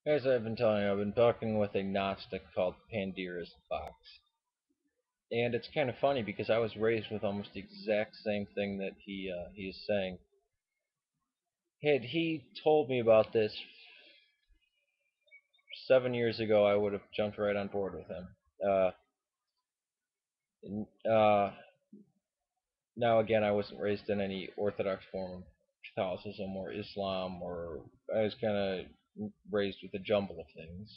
As I've been telling you, I've been talking with a gnostic called pandirasbox. And it's kind of funny because I was raised with almost the exact same thing that he is saying. Had he told me about this 7 years ago, I would have jumped right on board with him. Uh, uh, Now again, I wasn't raised in any orthodox form of Catholicism or Islam, or I was kind of raised with a jumble of things.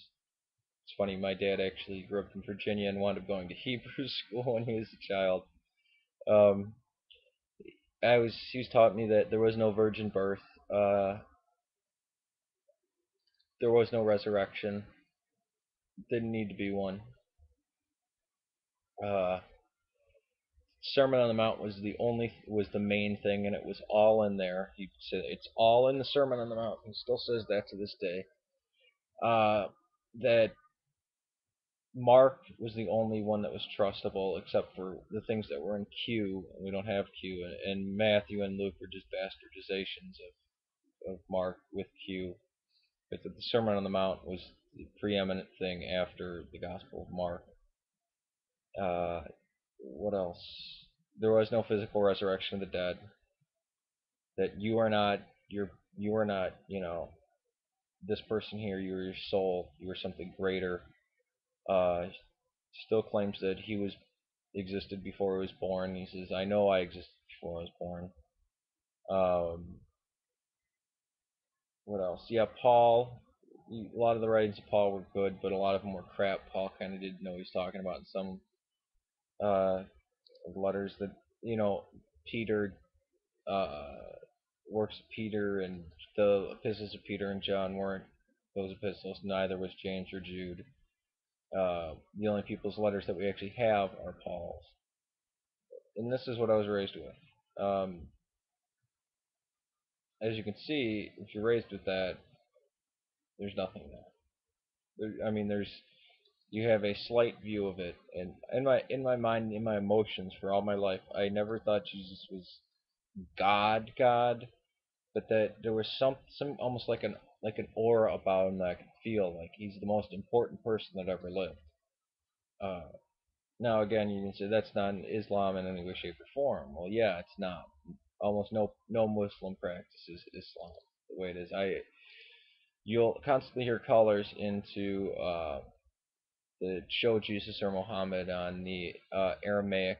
It's funny, my dad actually grew up in Virginia and wound up going to Hebrew school when he was a child. Um, he was taught me that there was no virgin birth, uh, there was no resurrection, didn't need to be one. Uh, Sermon on the Mount was the main thing, and it was all in there. He said it's all in the Sermon on the Mount. He still says that to this day. That Mark was the only one that was trustable, except for the things that were in Q. We don't have Q, and Matthew and Luke are just bastardizations of Mark with Q. But the Sermon on the Mount was the preeminent thing after the Gospel of Mark. Uh, what else? There was no physical resurrection of the dead. That you are not this person here. You are your soul. You are something greater. Uh, Still claims that he was existed before he was born. He says, "I know I existed before I was born." Um, what else? Yeah, Paul. A lot of the writings of Paul were good, but a lot of them were crap. Paul kind of didn't know what he was talking about in some uh, letters that Peter, uh, works of Peter and the epistles of Peter and John weren't those epistles. Neither was James or Jude. The only people's letters that we actually have are Paul's, and this is what I was raised with. As you can see, if you're raised with that, there's nothing there. I mean, there's you have a slight view of it, and in my mind, in my emotions for all my life, I never thought Jesus was God, but that there was some almost like an aura about him that I could feel like he's the most important person that ever lived. Uh, Now again, you can say that's not Islam in any way, shape, or form. Well, yeah, it's not. Almost no Muslim practices Islam the way it is. You'll constantly hear callers into the show Jesus or Muhammad on the Aramaic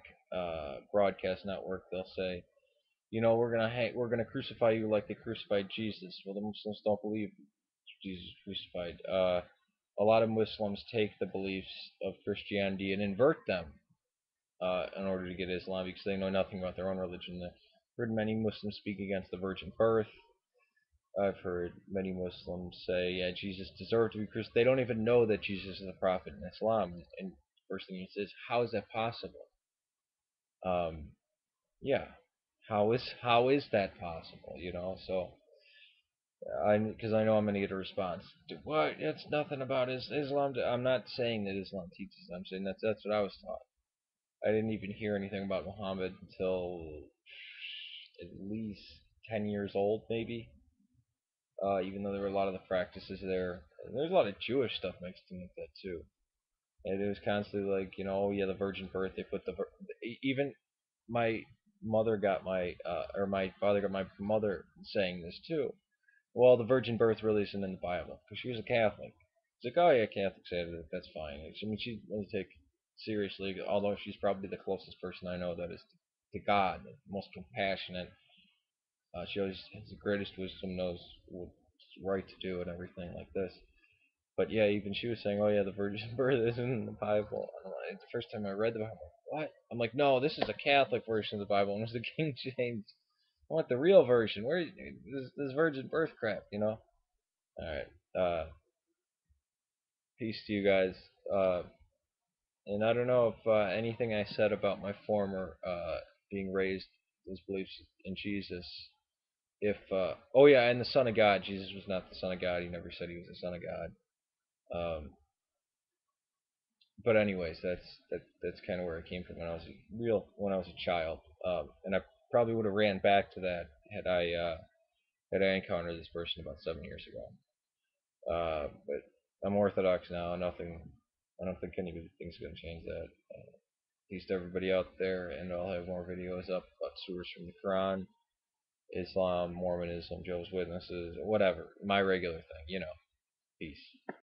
broadcast network. They'll say, we're gonna crucify you like they crucified Jesus. Well, the Muslims don't believe Jesus was crucified. A lot of Muslims take the beliefs of Christianity and invert them in order to get Islam because they know nothing about their own religion. I've heard many Muslims speak against the virgin birth. I've heard many Muslims say, yeah, Jesus deserved to be crucified. They don't even know that Jesus is a prophet in Islam. And first thing he says, how is that possible? Um, yeah, how is that possible? So because I know I'm gonna get a response. What? It's nothing about Islam. I'm not saying that Islam teaches. I'm saying that's what I was taught. I didn't even hear anything about Muhammad until at least 10 years old, maybe. Even though there were a lot of the practices there. And there's a lot of Jewish stuff mixed in with that too. And it was constantly like, oh yeah, the virgin birth. They put even my mother got or my father got my mother saying this too. Well, the virgin birth really isn't in the Bible because she was a Catholic. It's like, oh yeah, Catholics say that. That's fine. I mean, she doesn't take seriously, although she's probably the closest person I know that is to God, the most compassionate. She always has the greatest wisdom, knows what's right to do, and everything like this. But yeah, even she was saying, "Oh yeah, the virgin birth isn't in the Bible." And like, the first time I read the Bible, I'm like, "What?" I'm like, "No, this is a Catholic version of the Bible, and it's the King James. I want the real version. Where this virgin birth crap, All right. Peace to you guys. Uh, and I don't know if anything I said about my former being raised those beliefs in Jesus. If oh yeah, and the Son of God. Jesus was not the Son of God. He never said he was the Son of God. But anyways, that's kind of where it came from when I was a child. And I probably would have ran back to that had I encountered this person about 7 years ago. But I'm Orthodox now. Nothing. I don't think anything's gonna change that. Peace to everybody out there, and I'll have more videos up about surahs from the Quran, Islam, Mormonism, Jehovah's Witnesses, whatever. My regular thing, Peace.